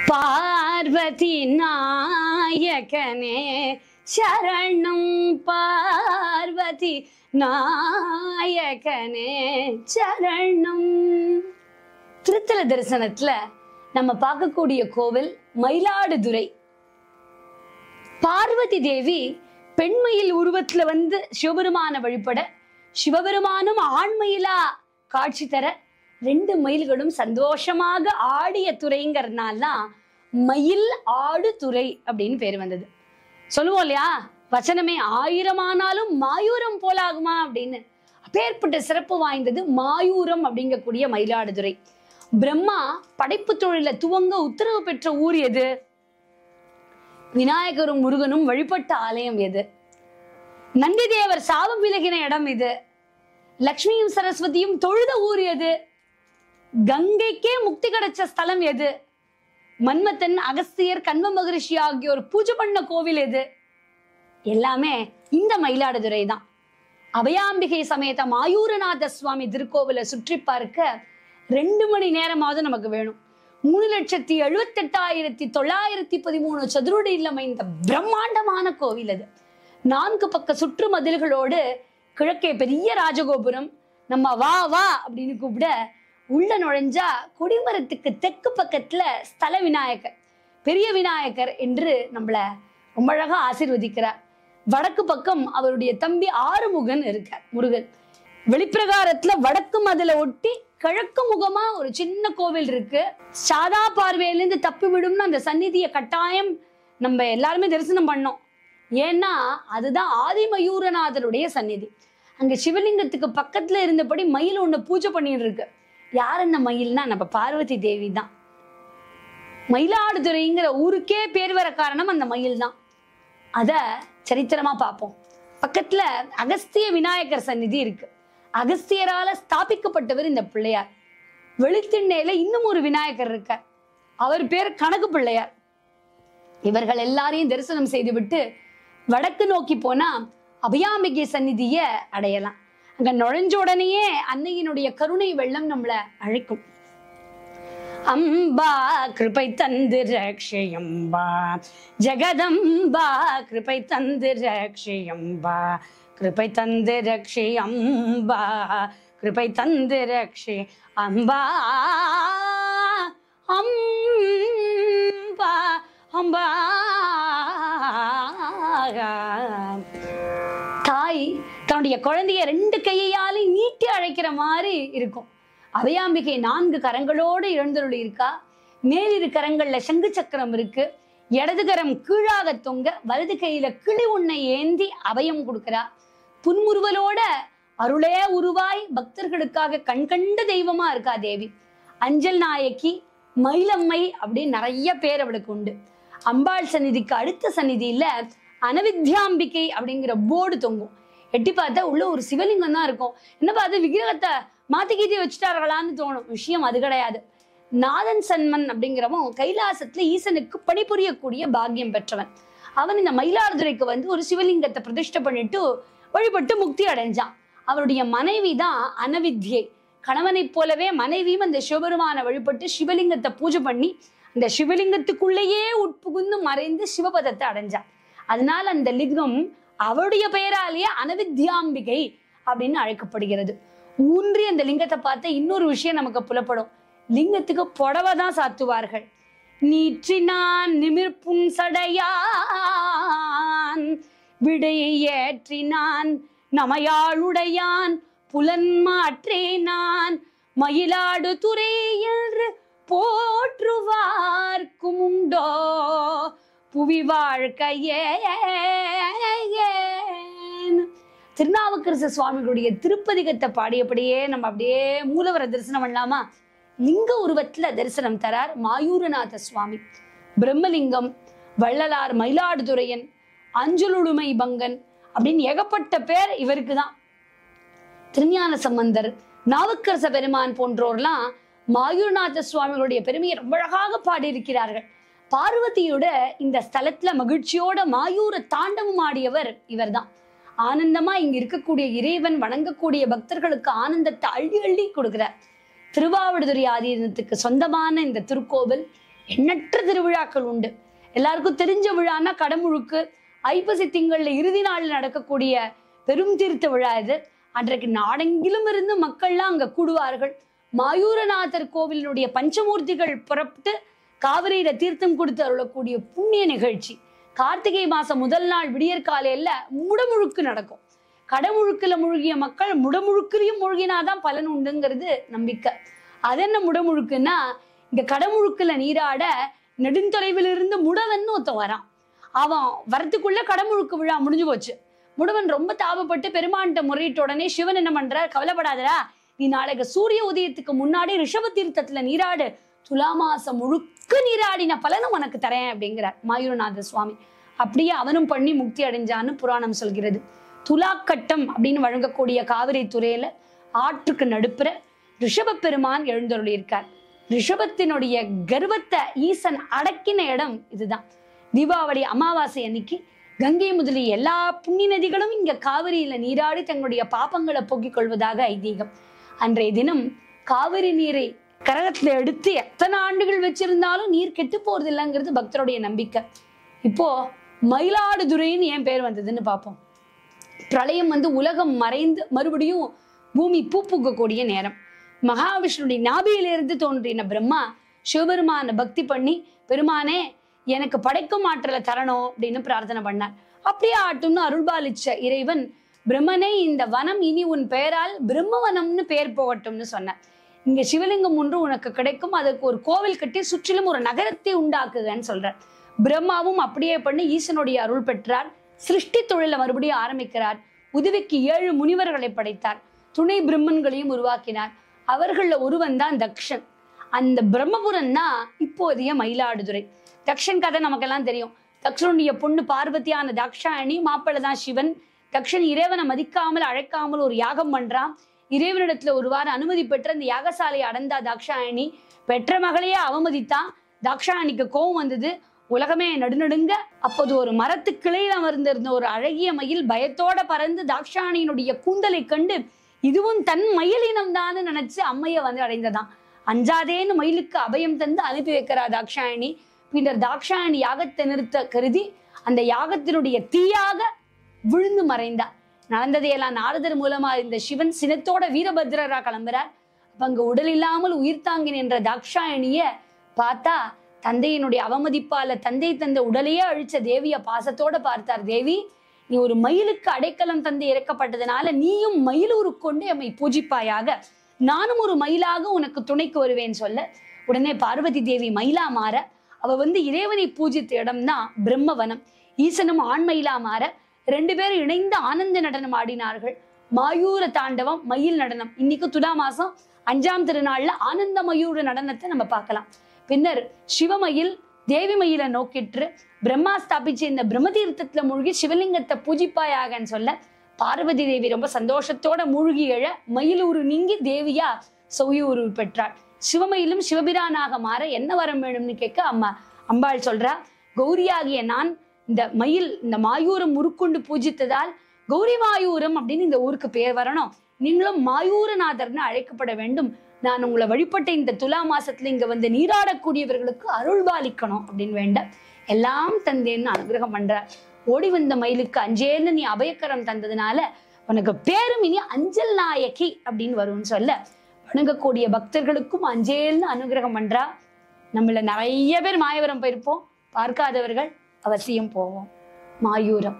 பார்வதி நாயகனே சரணம், பார்வதி நாயகனே சரணம். திருத்தல தரிசனத்துல நம்ம பார்க்கக்கூடிய கோவில் மயிலாடுதுறை. பார்வதி தேவி பெண்மயில் உருவத்துல வந்து சிவபெருமான வழிபட, சிவபெருமானும் ஆண்மயிலா காட்சி தர, 2 மயில்களும் சந்தோஷமாக ஆடிய துறைங்கிறதுனால மயில் ஆடு துறை அப்படின்னு பேர் வந்தது. சொல்லுவோம் இல்லையா, வச்சனமே 1000 ஆனாலும் மாயூரம் போலாகுமா அப்படின்னு. அப்பேற்பட்ட சிறப்பு வாய்ந்தது மாயூரம் அப்படிங்கக்கூடிய மயிலாடுதுறை. பிரம்மா படைப்பு தொழில துவங்க உத்தரவு பெற்ற ஊர் எது? விநாயகரும் முருகனும் வழிபட்ட ஆலயம் எது? நந்தி தேவர் சாபம் விலகின இடம் இது. லக்ஷ்மியும் சரஸ்வதியும் தொழுத ஊர் எது? கங்கைக்கே முக்தி கிடைச்ச ஸ்தலம் எது? மன்மதன், அகஸ்தியர், கண்வ மகரிஷி ஆகியோர் பூஜை பண்ண கோவில் எது? எல்லாமே இந்த மயிலாடுதுறை தான். அபயாம்பிகை சமேத மாயூரநாத சுவாமி திருக்கோவிலை சுற்றி பார்க்க 2 மணி நேரமாவது நமக்கு வேணும். 3,78,913 சதுரடியில் அமைந்த பிரம்மாண்டமான கோவில் அது. 4 பக்க சுற்று மதில்களோடு கிழக்கே பெரிய ராஜகோபுரம். நம்ம வா வா அப்படின்னு கூப்பிட உள்ள நுழைஞ்சா கொடிமரத்துக்கு தெற்கு பக்கத்துல ஸ்தல விநாயகர், பெரிய விநாயகர் என்று நம்மள ரொம்ப அழகா ஆசீர்வதிக்கிறார். வடக்கு பக்கம் அவருடைய தம்பி ஆறுமுகன் இருக்கார், முருகன். வெளிப்பிரகாரத்துல வடக்கு மதில ஒட்டி கிழக்கு முகமா ஒரு சின்ன கோவில் இருக்கு. சாதா பார்வையிலிருந்து தப்பி விடும்னு அந்த சந்நிதியை கட்டாயம் நம்ம எல்லாருமே தரிசனம் பண்ணோம். ஏன்னா அதுதான் ஆதிமயூரநாதருடைய சந்நிதி. அங்க சிவலிங்கத்துக்கு பக்கத்துல இருந்தபடி மயில் ஒண்ணு பூஜை பண்ணிட்டு இருக்கு. யார் அந்த மயில்னா நம்ம பார்வதி தேவி தான். மயிலாடுதுறைங்கிற ஊருக்கே பேர் வர காரணம் அந்த மயில் தான். அத சரித்திரமா பார்ப்போம். பக்கத்துல அகஸ்திய விநாயகர் சந்நிதி இருக்கு. அகஸ்தியரால ஸ்தாபிக்கப்பட்டவர் இந்த பிள்ளையார். வெளித்திண்ணையில இன்னும் ஒரு விநாயகர் இருக்கார், அவர் பேர் கனகு பிள்ளையார். இவர்கள் எல்லாரையும் தரிசனம் செய்து விட்டு வடக்கு நோக்கி போனா அபயாம்பிகை சந்நிதிய அடையலாம். அங்க நுழைஞ்ச உடனேயே அன்னையினுடைய கருணை வெள்ளம் நம்மள அழைக்கும். அம்பா கிருபை தந்து ரக்ஷயம்பா, ஜெகதம்பா கிருபை தந்து ரக்ஷயம்பா, கிருபை தந்து ரக்ஷயம்பா, கிருபை தந்து ரக்ஷே அம்பா, அம்பா அம்பா. தாய் தன்னுடைய குழந்தைய 2 கையாலே நீட்டி அழைக்கிற மாதிரி இருக்கும். அபயாம்பிகை 4 கரங்களோடு எழுந்தருளி இருக்கா. மேலிரு கரங்கள்ல சங்கு சக்கரம் இருக்கு. இடது கரம் கீழாக தொங்க, வலது கையில கிளி ஒன்னை ஏந்தி அபயம் கொடுக்கிறா. புன்முறுவலோட அருளே உருவாய் பக்தர்களுக்காக கண்கண்ட தெய்வமா இருக்கா தேவி. அஞ்சல் நாயக்கி, மயிலம்மை அப்படின்னு நிறைய பேர் அவளுக்கு உண்டு. அம்பாள் சந்நிதிக்கு அடுத்த சந்நிதியில அனவித்யாம்பிகை அப்படிங்கிற போர்டு தொங்கும். எட்டி பார்த்தா உள்ள ஒரு சிவலிங்கம் தான் இருக்கும். என்ன பார்த்து விக்கிரகத்தை மாத்திக்கீத்தி வச்சுட்டார்களான்னு தோணும். விஷயம் அது கிடையாது. நாதன் சன்மன் அப்படிங்கிறவன் கைலாசத்துல ஈசனுக்கு பணிபுரியக்கூடிய பாக்கியம் பெற்றவன். அவன் இந்த மயிலாடுதுறைக்கு வந்து ஒரு சிவலிங்கத்தை பிரதிஷ்டை பண்ணிட்டு வழிபட்டு முக்தி அடைஞ்சான். அவருடைய மனைவி தான் அனவித்யை. கணவனை போலவே மனைவியும் அந்த சிவபெருமான வழிபட்டு சிவலிங்கத்தை பூஜை பண்ணி அந்த சிவலிங்கத்துக்குள்ளேயே உட்புகுந்து மறைந்து சிவபதத்தை அடைஞ்சான். அதனால அந்த லிங்கம் அவருடைய பெயராலேயே அனவித்யாம்பிகை அப்படின்னு அழைக்கப்படுகிறது. ஊன்றி அந்த லிங்கத்தை பார்த்த இன்னொரு விஷயம் நமக்கு புலப்படும். லிங்கத்துக்கு புடவை தான் சாத்துவார்கள். நீற்றினான் நிமிர்ப்புன் சடையான், விடை ஏற்றினான் நமையாளுடையான், புலன் மாற்றினான் மயிலாடு துறை என்று போற்றுவார்க்கும் உண்டோ புவி வாழ்க்கையே. திருநாவுக்கரசு சுவாமிகளுடைய திருப்பதிகத்தை பாடியபடியே நம்ம அப்படியே மூலவர தரிசனம் பண்ணலாமா? லிங்க உருவத்துல தரிசனம் தரார் மாயூரநாத சுவாமி. பிரம்மலிங்கம், வள்ளலார், மயிலாடுதுறையன், அஞ்சலுடுமை பங்கன் அப்படின்னு ஏகப்பட்ட பேர் இவருக்கு தான். திருஞான சம்பந்தர், நாவுக்கரச பெருமான் போன்றோர்லாம் மாயூரநாத சுவாமிகளுடைய பெருமையை ரொம்ப அழகாக பாடியிருக்கிறார்கள். பார்வதியோட இந்த ஸ்தலத்துல மகிழ்ச்சியோட மாயூர தாண்டவம் ஆடியவர் இவர் தான். ஆனந்தமா இங்க இருக்கக்கூடிய இறைவன் வணங்கக்கூடிய பக்தர்களுக்கு ஆனந்தத்தை அள்ளி அள்ளி கொடுக்கிறார். திருவாவடுதுறை ஆதீனத்துக்கு சொந்தமான இந்த திருக்கோவில் எண்ணற்ற திருவிழாக்கள் உண்டு. எல்லாருக்கும் தெரிஞ்ச விழான்னா கடமுழுக்கு. ஐப்பசி திங்கள்ல இறுதி நாளில் நடக்கக்கூடிய பெரும் தீர்த்த விழா இது. அன்றைக்கு நாடெங்கிலும் இருந்து மக்கள்லாம் அங்க கூடுவார்கள். மாயூரநாதர் கோவிலினுடைய பஞ்சமூர்த்திகள் புறப்பட்டு காவிரியில தீர்த்தம் கொடுத்து அருளக்கூடிய புண்ணிய நிகழ்ச்சி. கார்த்திகை மாசம் முதல் நாள் விடியற்காலையில முடமுழுக்கு நடக்கும். கடமுழுக்குல முழுகிய மக்கள் முடமுழுக்குலையும் முழுகினாதான் பலன் உண்டுங்கிறது நம்பிக்கை. அது என்ன முடமுழுக்குன்னா, இங்க கடமுழுக்குல நீராட நெடுந்தொலைவில் இருந்து முடவன் ஒருத்தன் வரான். அவன் வரத்துக்குள்ள கடமுழுக்கு விழா முடிஞ்சு போச்சு. முடவன் ரொம்ப தாபப்பட்டு பெருமான்கிட்ட முறையிட்ட உடனே சிவன் என்ன பண்ற, கவலைப்படாதடா, நீ நாளைக்கு சூரிய உதயத்துக்கு முன்னாடி ரிஷப தீர்த்தத்துல நீராடு, துலா மாசம் முழுக்க நீராடின பலனும் உனக்கு தரேன் அப்படிங்கிறார் மாயூரநாத சுவாமி. அப்படியே அவனும் பண்ணி முக்தி அடைஞ்சான்னு புராணம் சொல்கிறது. துலாக்கட்டம் அப்படின்னு வழங்கக்கூடிய காவிரி துறையில ஆற்றுக்கு நடுப்புற ரிஷப பெருமான் எழுந்தருளி இருக்கார். ரிஷபத்தினுடைய கர்வத்தை ஈசன் அடக்கின இடம் இதுதான். தீபாவளி அமாவாசை அன்னைக்கு கங்கை முதலிய எல்லா புண்ணிய நதிகளும் இங்க காவிரியில நீராடி தங்களுடைய பாப்பங்களை போக்கிக் கொள்வதாக ஐதீகம். அன்றைய தினம் காவிரி நீரை கரகத்துல எடுத்து எத்தனை ஆண்டுகள் வச்சிருந்தாலும் நீர் கெட்டு போறது இல்லைங்கிறது பக்தருடைய நம்பிக்கை. இப்போ மயிலாடுதுறைன்னு ஏன் பேர் வந்ததுன்னு பார்ப்போம். பிரளயம் உலகம் மறைந்து மறுபடியும் பூமி பூக்கக்கூடிய நேரம். மகாவிஷ்ணுடைய நாபியிலிருந்து தோன்றின பிரம்மா சிவபெருமான பக்தி பண்ணி, பெருமானே எனக்கு படைக்கும் ஆற்றலை தரணும் அப்படின்னு பிரார்த்தனை பண்ணார். அப்படியே ஆட்டும்னு அருள்பாலிச்ச இறைவன் பிரம்மனே, இந்த வனம் இனி உன் பெயரால் பிரம்மவனம்னு பெயர் போகட்டும்னு சொன்னார். இங்க சிவலிங்கம் ஒன்று உனக்கு கிடைக்கும், அதற்கு ஒரு கோவில் கட்டி சுற்றிலும் ஒரு நகரத்தை உண்டாக்குகன்னு சொல்றார். பிரம்மாவும் அப்படியே பண்ணி ஈசனுடைய அருள் பெற்றார். சிருஷ்டி தொழிலை மறுபடியும் ஆரம்பிக்கிறார். உதவிக்கு 7 முனிவர்களை படைத்தார். துணை பிரம்மன்களையும் உருவாக்கினார். அவர்கள ஒருவன் தான் தக்ஷன். அந்த பிரம்மபுரம் தான் இப்போதைய மயிலாடுதுறை. தக்ஷன் கதை நமக்கெல்லாம் தெரியும். தக்ஷனுடைய பொண்ணு பார்வதியான தாக்ஷாயணி, மாப்பிள்ளை தான் சிவன். தக்ஷன் இறைவனை மதிக்காமல் அழைக்காமல் ஒரு யாகம் பண்றான். இறைவனிடத்துல ஒருவாறு அனுமதி பெற்று அந்த யாகசாலையை அடைந்தா தாக்ஷாயணி. பெற்ற மகளையே அவமதித்தான். தாக்ஷாயணிக்கு கோபம் வந்தது. உலகமே நடுநடுங்க. அப்போது ஒரு மரத்து கிளையில அமர்ந்திருந்த ஒரு அழகிய மயில் பயத்தோட பறந்து தாக்ஷாயணியினுடைய கூந்தலை கண்டு இதுவும் தன் மயிலினம் தான்னு நினைச்சு அம்மைய அடைந்ததான். அஞ்சாதேன்னு மயிலுக்கு அபயம் தந்து அனுப்பி வைக்கிறா தாக்ஷாயணி. பின்னர் தாக்ஷாயணி யாகத்தை நிறுத்த கருதி அந்த யாகத்தினுடைய தீயாக விழுந்து மறைந்தார். நடந்ததையெல்லாம் நாரதர் மூலமா இந்த சிவன் சினத்தோட வீரபத்ரரா கிளம்புறார். அப்ப அங்க உடல் இல்லாமல் உயிர் தாங்கி நின்ற தாக்ஷாயணிய பார்த்தா தந்தையினுடைய அவமதிப்பால தந்தை தந்த உடலையே அழிச்ச தேவிய பாசத்தோட பார்த்தார். தேவி, நீ ஒரு மயிலுக்கு அடைக்கலம் தந்து இறக்கப்பட்டதுனால நீயும் மயிலூருக்கு கொண்டு எம்மை பூஜிப்பாயாக, நானும் ஒரு மயிலாக உனக்கு துணைக்கு வருவேன் சொல்ல, உடனே பார்வதி தேவி மயிலா மாற அவ இறைவனை பூஜித்த இடம் தான் பிரம்மவனம். ஈசனும் ஆண் மயிலா மாற 2 பேரும் இணைந்து ஆனந்த நடனம் ஆடினார்கள். மாயூர தாண்டவம், மயில் நடனம். இன்னைக்கு துலா மாசம் 5ஆம் திருநாள்ல ஆனந்த மயூர நடனத்தை நம்ம பார்க்கலாம். பின்னர் சிவமயில் தேவி மயிலை நோக்கிட்டு பிரம்மா ஸ்தாபிச்ச இந்த பிரம்மதீர்த்தத்துல மூழ்கி சிவலிங்கத்தை பூஜிப்பாயாகன்னு சொல்ல, பார்வதி தேவி ரொம்ப சந்தோஷத்தோட மூழ்கி எழ மயிலூரு நீங்கி தேவியா சொவியூரு பெற்றாள். சிவமயிலும் சிவபிரானாக மாற என்ன வரம் வேணும்னு கேட்க அம்பாள் சொல்றா, கௌரியாகிய நான் இந்த மாயூரம் உருக்கொண்டு பூஜித்ததால் கௌரி மாயூரம் அப்படின்னு இந்த ஊருக்கு பேர் வரணும். நீங்களும் மாயூரநாதர்னு அழைக்கப்பட வேண்டும். நான் உங்களை வழிபட்ட இந்த துலா மாசத்துல இங்க நீராடக்கூடியவர்களுக்கு அருள்பாலிக்கணும் அப்படின்னு வேண்ட எல்லாம் தந்தேன்னு அனுகிரகம் பண்றார். ஓடி வந்த மயிலுக்கு அஞ்சேன்னு நீ அபயக்கரம் தந்ததுனால உனக்கு பேரும் இனி அஞ்சல் நாயகி அப்படின்னு வரும்னு சொல்ல, வணங்கக்கூடிய பக்தர்களுக்கும் அஞ்சேல்னு அனுகிரகம் பண்றா. நம்மள நிறைய பேர் மாயவரம் போயிருப்போம், பார்க்காதவர்கள் அவசியம் போவோம். மாயூரம்.